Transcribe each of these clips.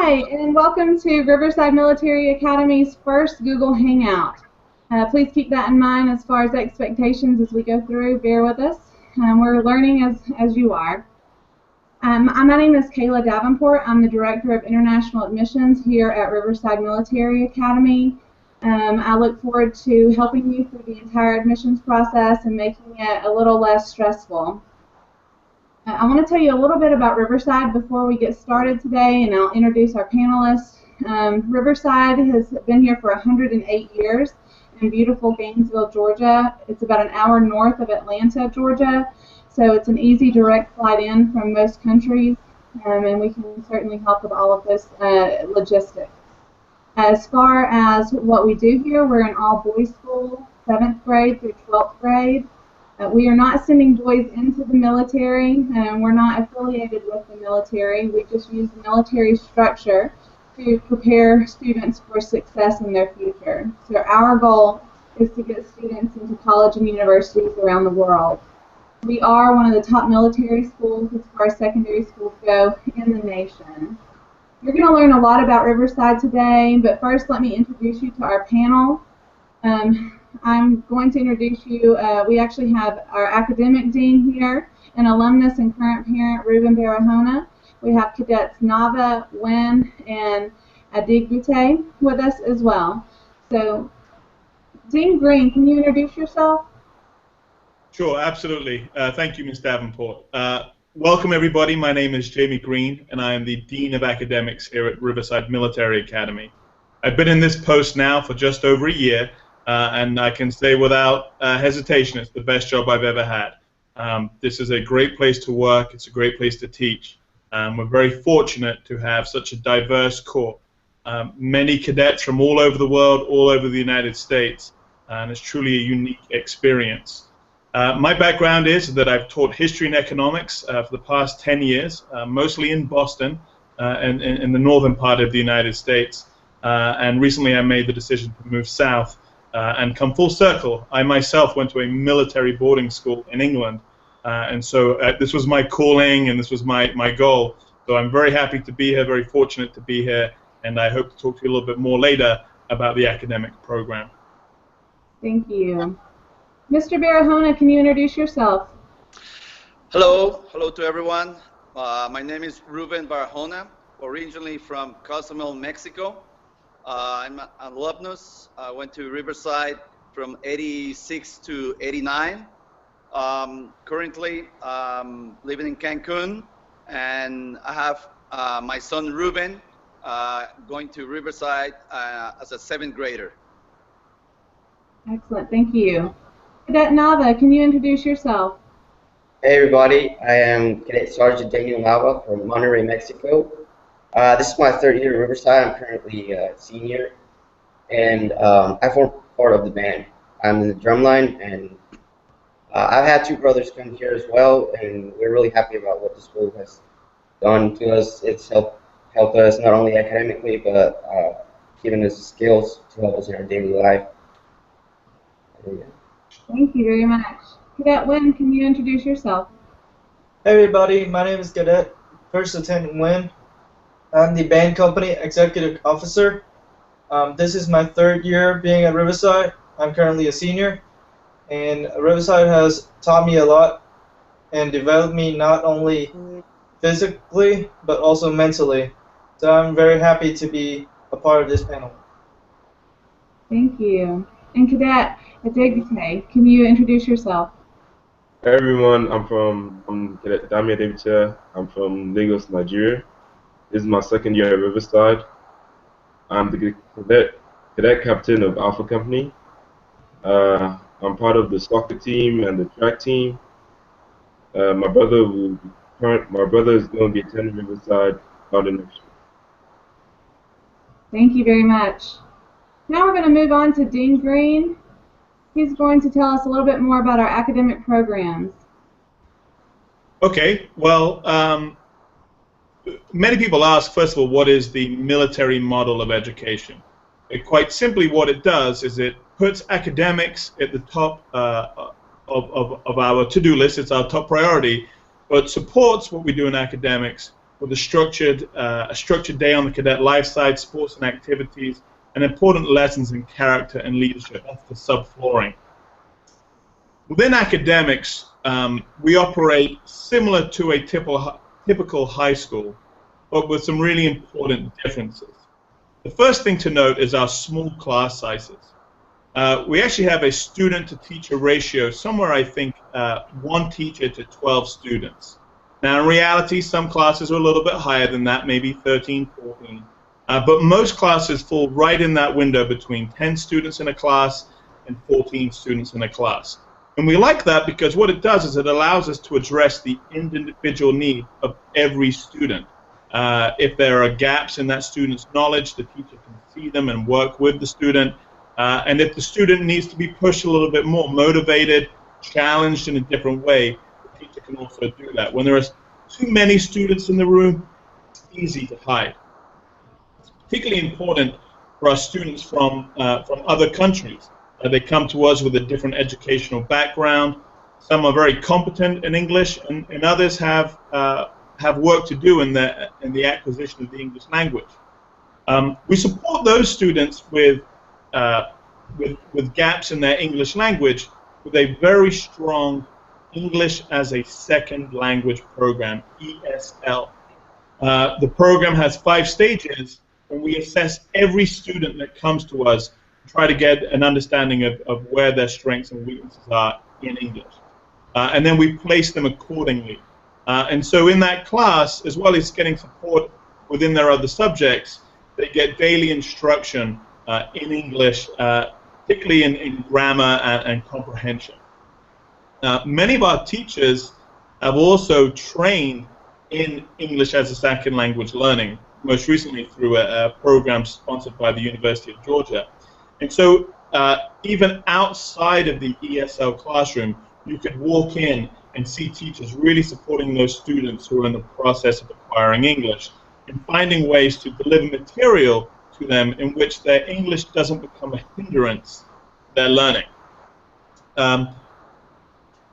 Hi, and welcome to Riverside Military Academy's first Google Hangout. Please keep that in mind as far as expectations as we go through. Bear with us. We're learning as you are. My name is Kayla Davenport. I'm the Director of International Admissions here at Riverside Military Academy. I look forward to helping you through the entire admissions process and making it a little less stressful. I want to tell you a little bit about Riverside before we get started today, and I'll introduce our panelists. Riverside has been here for 108 years in beautiful Gainesville, Georgia. It's about an hour north of Atlanta, Georgia, so it's an easy direct flight in from most countries, and we can certainly help with all of this logistics. As far as what we do here, we're an all-boys school, 7th grade through 12th grade. We are not sending boys into the military, and we're not affiliated with the military. We just use the military structure to prepare students for success in their future. So our goal is to get students into college and universities around the world. We are one of the top military schools as far as secondary schools go in the nation. You're going to learn a lot about Riverside today, but first let me introduce you to our panel. I'm going to introduce you, we actually have our academic dean here, an alumnus and current parent, Ruben Barahona. We have cadets Nava, Wen, and Adigbute with us as well. So, Dean Green, can you introduce yourself? Sure, absolutely. Thank you, Ms. Davenport. Welcome, everybody. My name is Jamie Green, and I am the Dean of Academics here at Riverside Military Academy. I've been in this post now for just over a year, and I can say without hesitation it's the best job I've ever had. This is a great place to work. It's a great place to teach. We're very fortunate to have such a diverse corps. Many cadets from all over the world, all over the United States, and it's truly a unique experience. My background is that I've taught history and economics for the past 10 years, mostly in Boston and in the northern part of the United States. And recently I made the decision to move south and come full circle. I myself went to a military boarding school in England, and so this was my calling and this was my goal. So I'm very happy to be here, very fortunate to be here, and I hope to talk to you a little bit more later about the academic program. Thank you. Mr. Barahona, can you introduce yourself? Hello to everyone. My name is Ruben Barahona, originally from Cozumel, Mexico. I'm an alumnus. I went to Riverside from 86 to 89. Currently living in Cancun, and I have my son Ruben going to Riverside as a 7th grader. Excellent, thank you. Cadet Nava, can you introduce yourself? Hey everybody, I am Cadet Sergeant Daniel Nava from Monterrey, Mexico. This is my 3rd year at Riverside. I'm currently a senior, and I form part of the band. I'm in the drumline, and I've had 2 brothers come here as well, and we're really happy about what the school has done to us. It's helped us not only academically, but given us the skills to help us in our daily life. Yeah. Thank you very much. Cadet Wen, can you introduce yourself? Hey everybody, my name is Cadet First Lieutenant Wen. I'm the band company executive officer. This is my 3rd year being at Riverside. I'm currently a senior, and Riverside has taught me a lot and developed me not only physically but also mentally. So I'm very happy to be a part of this panel. Thank you. And Cadet Adigbute, can you introduce yourself? Hey everyone, I'm Cadet Dami Adebute. I'm from Lagos, Nigeria. This is my 2nd year at Riverside. I'm the cadet captain of Alpha Company. I'm part of the soccer team and the track team. My brother is going to be attending Riverside starting next year. Thank you very much. Now we're going to move on to Dean Green. He's going to tell us a little bit more about our academic programs. Okay, well, many people ask, first of all, what is the military model of education? Quite simply, what it does is it puts academics at the top of our to-do list. It's our top priority, but supports what we do in academics with a structured day on the cadet life side, sports and activities, and important lessons in character and leadership. That's the subflooring. Within academics, we operate similar to a typical high school, but with some really important differences. The first thing to note is our small class sizes. We actually have a student-to-teacher ratio, somewhere I think 1 teacher to 12 students. Now in reality, some classes are a little bit higher than that, maybe 13, 14. But most classes fall right in that window between 10 students in a class and 14 students in a class. And we like that because what it does is it allows us to address the individual need of every student. If there are gaps in that student's knowledge, the teacher can see them and work with the student. And if the student needs to be pushed a little bit more, motivated, challenged in a different way, the teacher can also do that. When there are too many students in the room, it's easy to hide. It's particularly important for our students from other countries. They come to us with a different educational background. Some are very competent in English, and others have work to do in the acquisition of the English language. We support those students with gaps in their English language with a very strong English as a Second Language program, ESL. The program has 5 stages, and we assess every student that comes to us, try to get an understanding of where their strengths and weaknesses are in English. And then we place them accordingly. And so in that class, as well as getting support within their other subjects, they get daily instruction in English, particularly in grammar and comprehension. Many of our teachers have also trained in English as a second language learning, most recently through a program sponsored by the University of Georgia. And so even outside of the ESL classroom, you could walk in and see teachers really supporting those students who are in the process of acquiring English and finding ways to deliver material to them in which their English doesn't become a hindrance to their learning.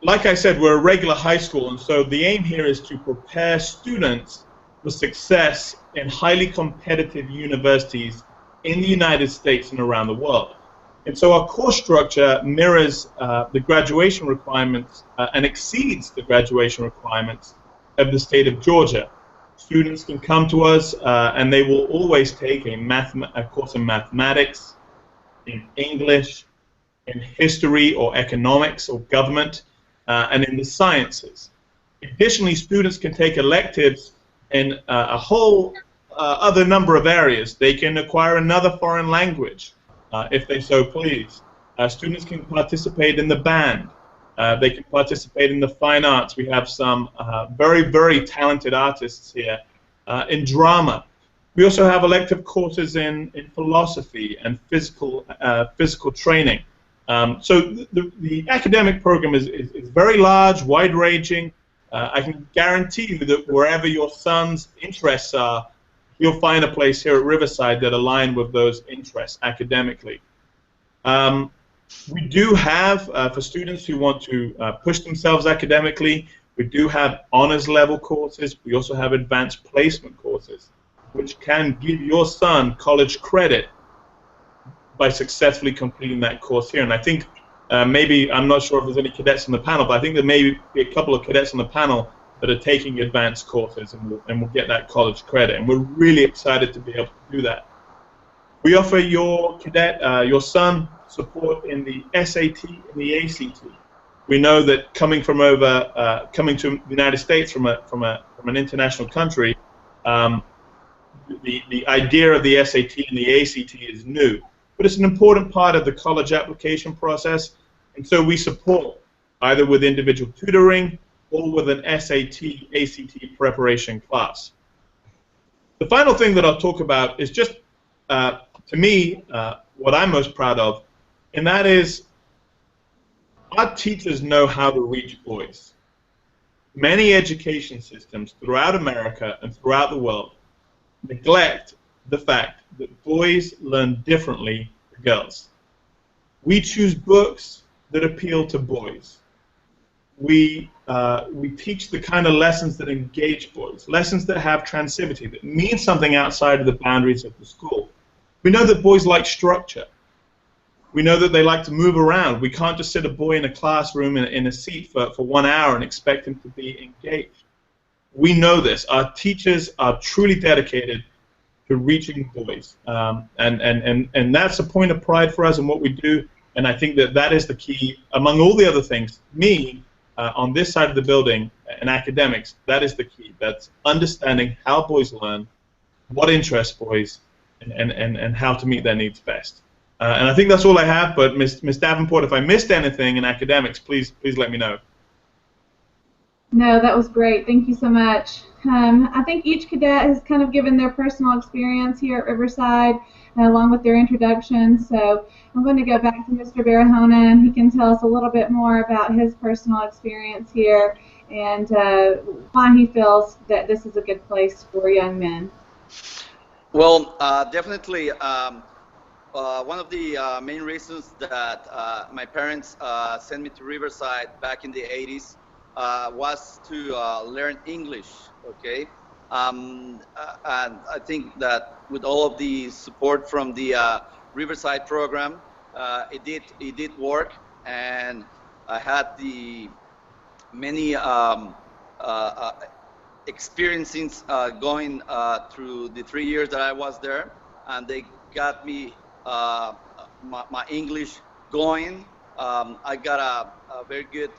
Like I said, we're a regular high school, and so the aim here is to prepare students for success in highly competitive universities in the United States and around the world. And so our course structure mirrors the graduation requirements and exceeds the graduation requirements of the state of Georgia. Students can come to us and they will always take a course in mathematics, in English, in history or economics or government, and in the sciences. Additionally, students can take electives in a whole other number of areas. They can acquire another foreign language if they so please. Students can participate in the band. They can participate in the fine arts. We have some very, very talented artists here in drama. We also have elective courses in philosophy and physical training. So the academic program is very large, wide-ranging. I can guarantee you that wherever your son's interests are, you'll find a place here at Riverside that align with those interests academically. We do have, for students who want to push themselves academically, we do have honors level courses. We also have advanced placement courses, which can give your son college credit by successfully completing that course here. And I think maybe, I'm not sure if there's any cadets on the panel, but I think there may be a couple of cadets on the panel that are taking advanced courses and will get that college credit. And we're really excited to be able to do that. We offer your cadet, your son, support in the SAT and the ACT. We know that coming to the United States from an international country, the idea of the SAT and the ACT is new, but it's an important part of the college application process, and so we support either with individual tutoring or with an SAT, ACT preparation class. The final thing that I'll talk about is just, to me, what I'm most proud of, and that is our teachers know how to reach boys. Many education systems throughout America and throughout the world neglect the fact that boys learn differently than girls. We choose books that appeal to boys. we teach the kind of lessons that engage boys, lessons that have transitivity, that mean something outside of the boundaries of the school. We know that boys like structure. We know that they like to move around. We can't just sit a boy in a classroom in a seat for 1 hour and expect him to be engaged. We know this. Our teachers are truly dedicated to reaching boys, and that's a point of pride for us in what we do. And I think that that is the key, among all the other things. Me, on this side of the building, in academics, that is the key. That's understanding how boys learn, what interests boys, and how to meet their needs best. And I think that's all I have. But Ms. Davenport, if I missed anything in academics, please let me know. No, that was great. Thank you so much. I think each cadet has kind of given their personal experience here at Riverside, along with their introduction. So I'm going to go back to Mr. Barahona, and he can tell us a little bit more about his personal experience here and why he feels that this is a good place for young men. Well, definitely. One of the main reasons that my parents sent me to Riverside back in the 80s was to learn English, okay? And I think that with all of the support from the Riverside program, it did work, and I had the many experiences going through the 3 years that I was there, and they got me my English going. I got a very good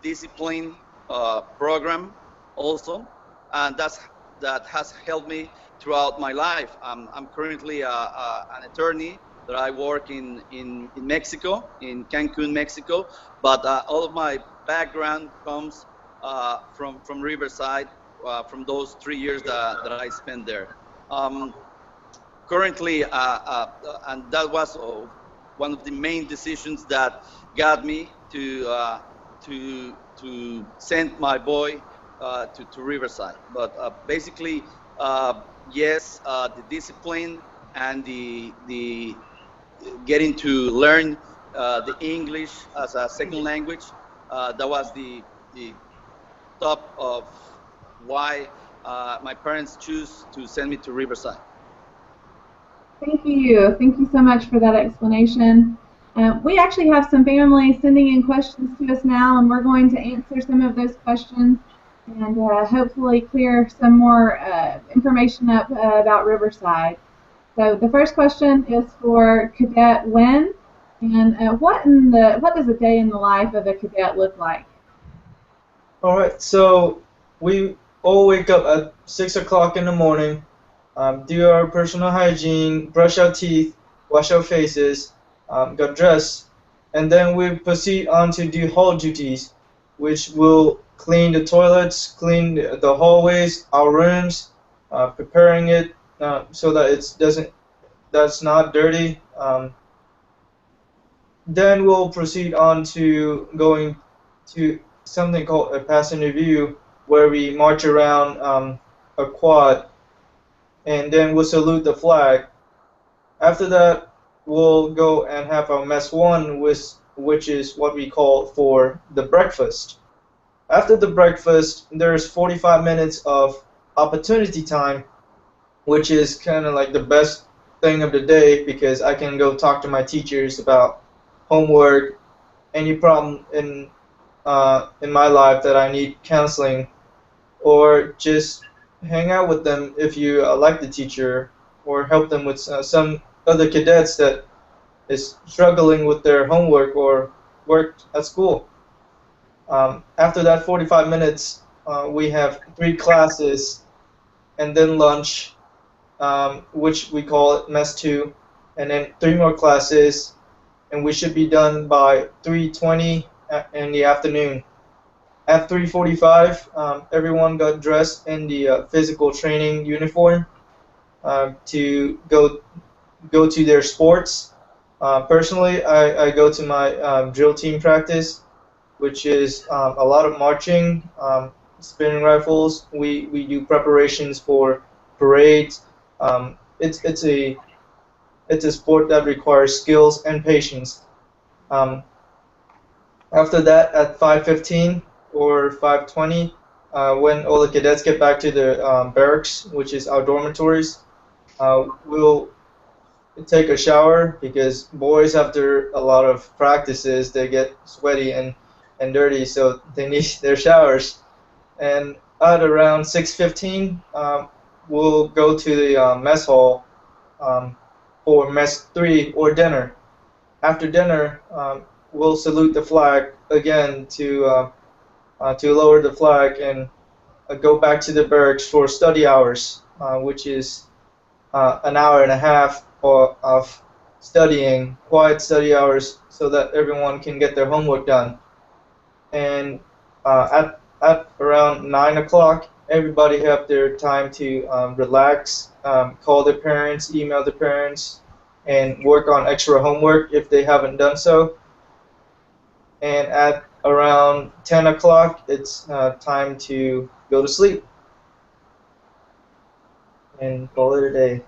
discipline program also, and that has helped me throughout my life. I'm currently an attorney that I work in Mexico, in Cancun, Mexico, but all of my background comes from Riverside, from those 3 years that I spent there. Currently, and that was one of the main decisions that got me to send my boy to Riverside. But basically, yes, the discipline and the getting to learn the English as a second language, that was the top of why my parents choose to send me to Riverside. Thank you. Thank you so much for that explanation. We actually have some families sending in questions to us now, and we're going to answer some of those questions and hopefully clear some more information up about Riverside. So the first question is for Cadet Wen, and what does a day in the life of a cadet look like? All right, so we all wake up at 6 o'clock in the morning, do our personal hygiene, brush our teeth, wash our faces, get dressed, and then we proceed on to do hall duties, which will clean the toilets, clean the hallways, our rooms, preparing it so that that's not dirty. Then we'll proceed on to going to something called a passenger view, where we march around a quad, and then we'll salute the flag. After that, we'll go and have our mess one, which is what we call for the breakfast. After the breakfast, there's 45 minutes of opportunity time, which is kind of like the best thing of the day, because I can go talk to my teachers about homework, any problem in my life that I need counseling, or just hang out with them if you like the teacher, or help them with some other cadets that is struggling with their homework or work at school. After that 45 minutes, we have 3 classes, and then lunch, which we call it mess 2, and then 3 more classes, and we should be done by 3:20 in the afternoon. At 3:45, everyone got dressed in the physical training uniform to go to their sports. Personally, I go to my drill team practice, which is a lot of marching, spinning rifles. We do preparations for parades. It's a sport that requires skills and patience. After that, at 5:15 or 5:20, when all the cadets get back to the barracks, which is our dormitories, we'll take a shower because boys, after a lot of practices, they get sweaty and dirty, so they need their showers. And at around 6:15, we'll go to the mess hall for mess 3 or dinner. After dinner, we'll salute the flag again to lower the flag and go back to the barracks for study hours, which is an hour and a half of studying, quiet study hours, so that everyone can get their homework done. And at around 9 o'clock, everybody have their time to relax, call their parents, email their parents, and work on extra homework if they haven't done so. And at around 10 o'clock, it's time to go to sleep and call it a day.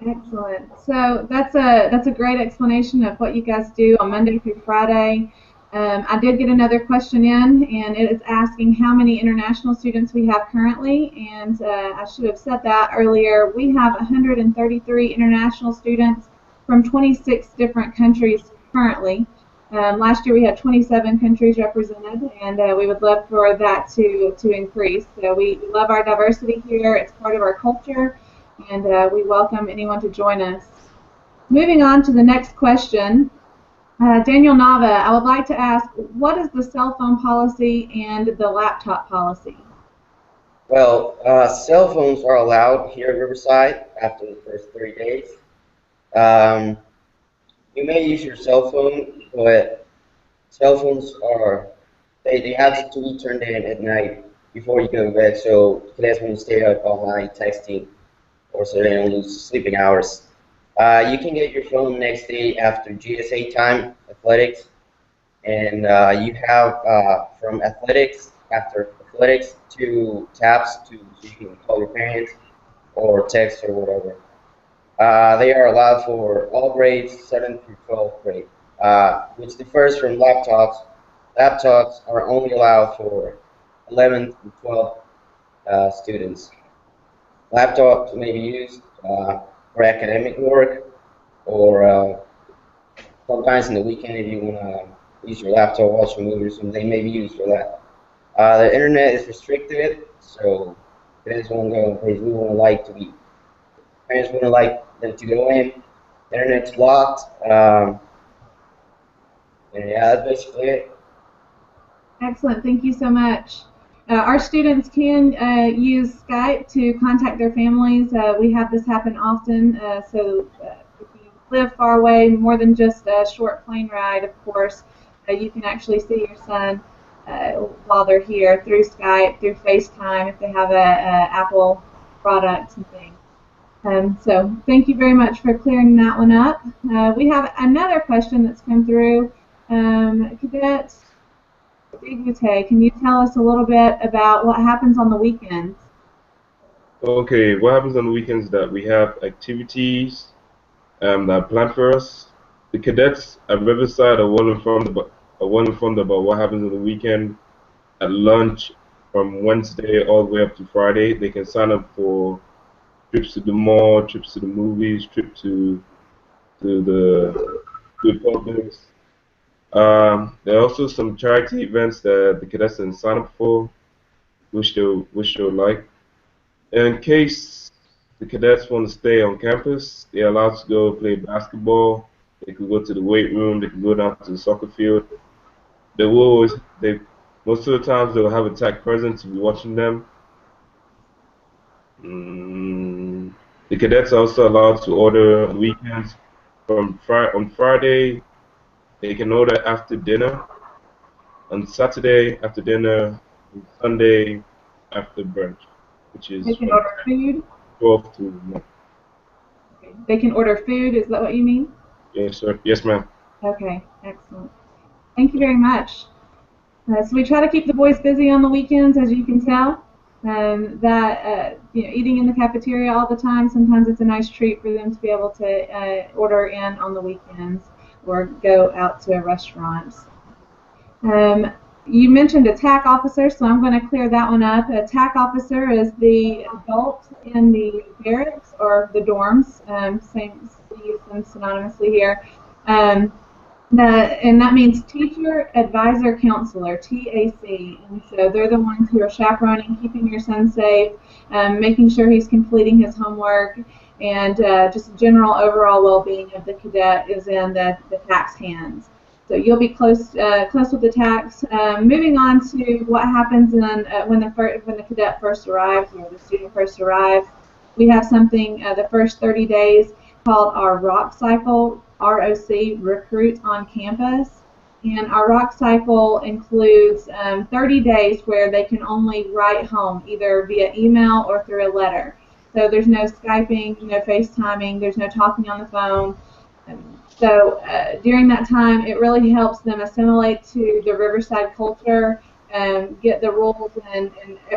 Excellent. So that's a great explanation of what you guys do on Monday through Friday. I did get another question in, and it is asking how many international students we have currently, and I should have said that earlier. We have 133 international students from 26 different countries currently. Last year we had 27 countries represented, and we would love for that to increase. So we love our diversity here. It's part of our culture, and we welcome anyone to join us. Moving on to the next question. Daniel Nava, I would like to ask, what is the cell phone policy and the laptop policy? Well, cell phones are allowed here at Riverside after the first 3 days. You may use your cell phone, but cell phones they have to be turned in at night before you go to bed, so cadets won't stay up all night texting, or so they don't lose sleeping hours. You can get your phone next day after GSA time, athletics, and you have from athletics, after athletics, 2 taps so you can call your parents or text or whatever. They are allowed for all grades, 7th through 12th grade, which differs from laptops. Laptops are only allowed for 11th and 12th students. Laptops may be used for academic work, or sometimes in the weekend if you want to use your laptop, watch a movie or something, they may be used for that. The internet is restricted, so parents won't go places we wouldn't like to be. Parents wouldn't like them to go in. The internet's locked. And yeah, that's basically it. Excellent. Thank you so much. Our students can use Skype to contact their families. We have this happen often, so if you live far away, more than just a short plane ride, of course, you can actually see your son while they're here through Skype, through FaceTime, if they have a Apple product and things. So thank you very much for clearing that one up. We have another question that's come through. Cadet Digute, can you tell us a little bit about what happens on the weekends? Okay, what happens on the weekends is that we have activities that are planned for us. The cadets at Riverside are well informed about what happens on the weekend. At lunch, from Wednesday all the way up to Friday, they can sign up for trips to the mall, trips to the movies, trips to the publics. There are also some charity events that the cadets can sign up for, which they'll like. In case the cadets want to stay on campus, they're allowed to go play basketball. They could go to the weight room. They can go down to the soccer field. Most of the times they'll have a tech present to be watching them. The cadets are also allowed to order on weekends. On Friday, they can order after dinner. On Saturday, after dinner. On Sunday, after brunch, which is They can order food? 12 to 1. Okay. They can order food, is that what you mean? Yes, sir. Yes, ma'am. Okay, excellent. Thank you very much. So we try to keep the boys busy on the weekends, as you can tell. Eating in the cafeteria all the time, sometimes it's a nice treat for them to be able to order in on the weekends or go out to a restaurant. You mentioned a TAC officer, so I'm going to clear that one up. A TAC officer is the adult in the barracks or the dorms. Same, we use them synonymously here. And that means teacher, advisor, counselor, TAC. And so they're the ones who are chaperoning, keeping your son safe, making sure he's completing his homework, and just general overall well-being of the cadet is in the TAC's hands. So you'll be close with the TACs. Moving on to what happens when the cadet first arrives or the student first arrives, we have something the first 30 days called our ROC cycle, ROC, Recruit on Campus. And our ROC cycle includes 30 days where they can only write home, either via email or through a letter. So there's no Skyping, no FaceTiming, there's no talking on the phone. So during that time, it really helps them assimilate to the Riverside culture and get the rules and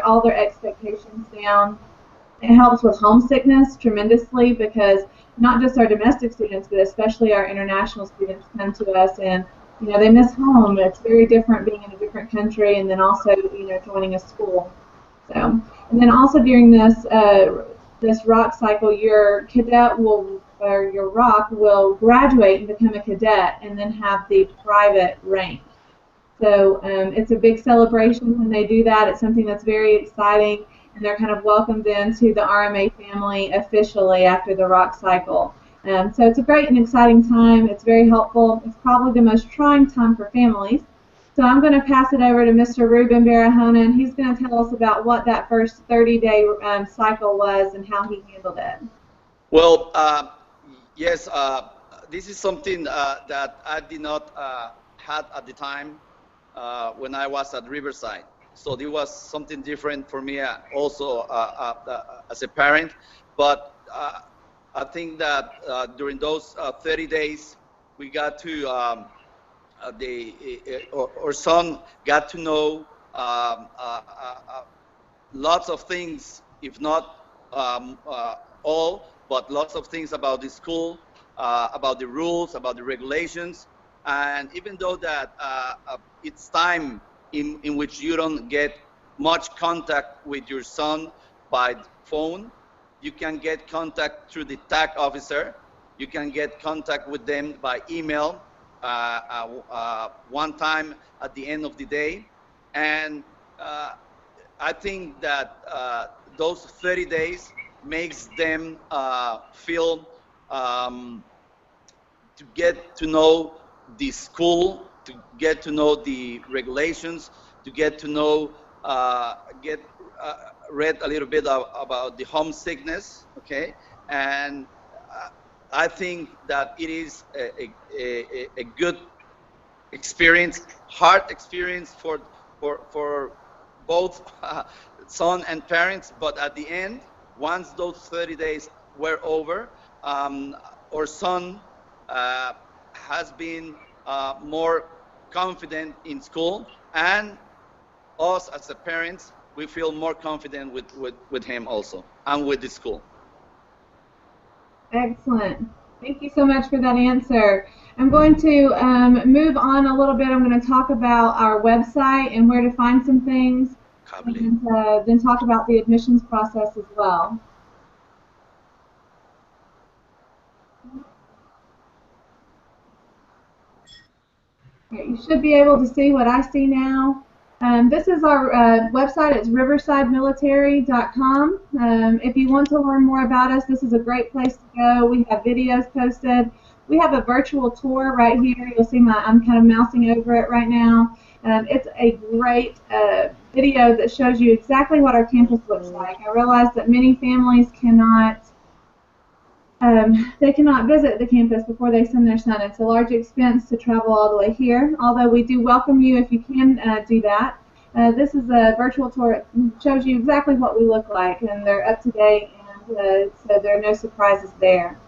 all their expectations down. It helps with homesickness tremendously because not just our domestic students, but especially our international students come to us and they miss home. It's very different being in a different country and then also joining a school. So, and then also during this ROC cycle, your cadet or your ROC will graduate and become a cadet and then have the private rank. So it's a big celebration when they do that. It's something that's very exciting, and they're kind of welcomed into the RMA family officially after the ROC cycle. So it's a great and exciting time. It's very helpful. It's probably the most trying time for families. So I'm going to pass it over to Mr. Ruben Barahona, and he's going to tell us about what that first 30-day cycle was and how he handled it. Well, yes, this is something that I did not had at the time when I was at Riverside. So it was something different for me also as a parent. But I think that during those 30 days, we got to, our son got to know lots of things, if not all, but lots of things about the school, about the rules, about the regulations. And even though that it's time in which you don't get much contact with your son by phone, you can get contact through the TAC officer. You can get contact with them by email one time at the end of the day. And I think that those 30 days makes them feel to get to know the school, to get to know the regulations, to get to know, read a little bit about the homesickness, okay? And I think that it is a good experience, hard experience for both son and parents, but at the end, once those 30 days were over, our son has been more confident in school, and us as the parents, we feel more confident with him also, and with the school. Excellent. Thank you so much for that answer. I'm going to move on a little bit. I'm going to talk about our website and where to find some things, and then talk about the admissions process as well. Okay, you should be able to see what I see now. This is our website. It's riversidemilitary.com. If you want to learn more about us, this is a great place to go. We have videos posted. We have a virtual tour right here. You'll see I'm kind of mousing over it right now. It's a great video that shows you exactly what our campus looks like. I realize that many families cannot visit the campus before they send their son. It's a large expense to travel all the way here, although we do welcome you if you can do that. This is a virtual tour. It shows you exactly what we look like, and they're up to date, and so there are no surprises there.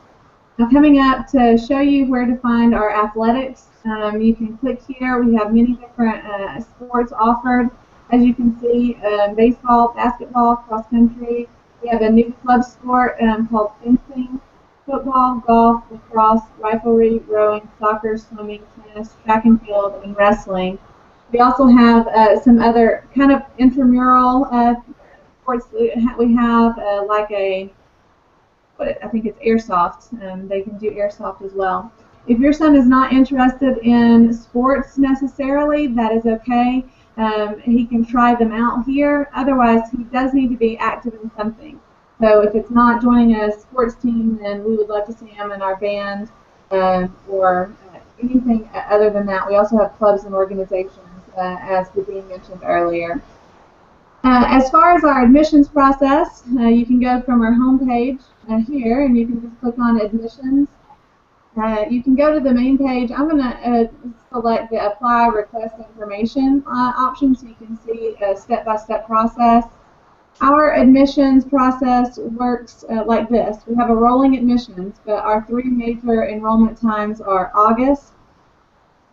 Now, coming up to show you where to find our athletics, you can click here. We have many different sports offered. As you can see, baseball, basketball, cross country. We have a new club sport called fencing. Football, golf, lacrosse, riflery, rowing, soccer, swimming, tennis, track and field, and wrestling. We also have some other kind of intramural sports. We have like I think it's airsoft. They can do airsoft as well. If your son is not interested in sports necessarily, that is okay. He can try them out here. Otherwise, he does need to be active in something. So if it's not joining a sports team, then we would love to see him in our band or anything other than that. We also have clubs and organizations, as the dean mentioned earlier. As far as our admissions process, you can go from our homepage here, and you can just click on admissions. You can go to the main page. I'm going to select the apply request information option so you can see a step-by-step process. Our admissions process works like this. We have a rolling admissions, but our 3 major enrollment times are August,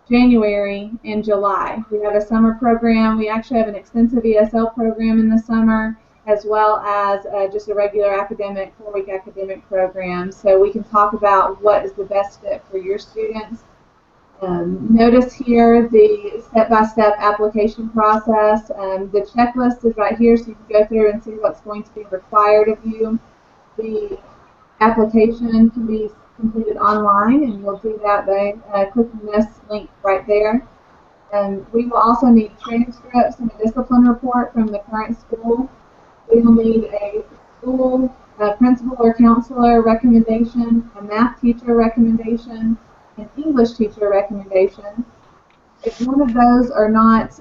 January, and July. We have a summer program. We actually have an extensive ESL program in the summer, as well as just a regular academic, 4-week academic program. So we can talk about what is the best fit for your students. Notice here the step-by-step application process. The checklist is right here, so you can go through and see what's going to be required of you. The application can be completed online, and you'll do that by clicking this link right there. We will also need transcripts and a discipline report from the current school. We will need a school principal or counselor recommendation, a math teacher recommendation, an English teacher recommendation. If one of those are not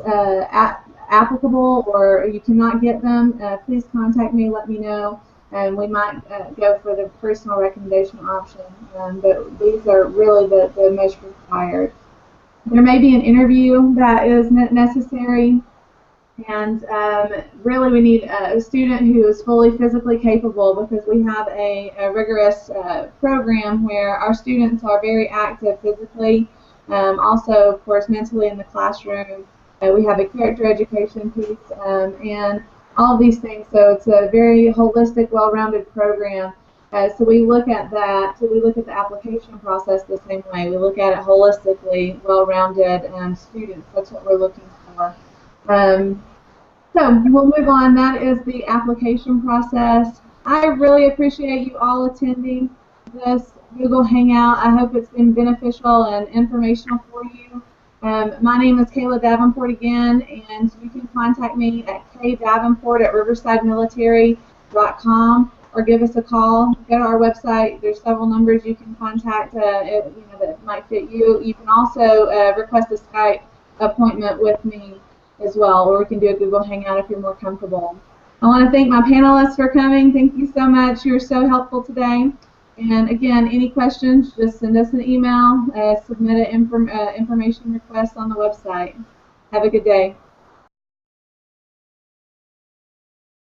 applicable or you cannot get them, please contact me, let me know, and we might go for the personal recommendation option. But these are really the most required. There may be an interview that is necessary, and really we need a student who is fully physically capable, because we have a rigorous program where our students are very active physically, also of course mentally in the classroom. We have a character education piece and all of these things, so it's a very holistic, well-rounded program. So we look at that, so we look at the application process the same way. We look at it holistically, well-rounded students. That's what we're looking for. So we'll move on. That is the application process. I really appreciate you all attending this Google Hangout. I hope it's been beneficial and informational for you. My name is Kayla Davenport again, and you can contact me at kdavenport@riversidemilitary.com or give us a call. Go to our website. There's several numbers you can contact that might fit you. You can also request a Skype appointment with me as well, or we can do a Google Hangout if you're more comfortable. I want to thank my panelists for coming. Thank you so much. You were so helpful today. And again, any questions, just send us an email, submit an information request on the website. Have a good day.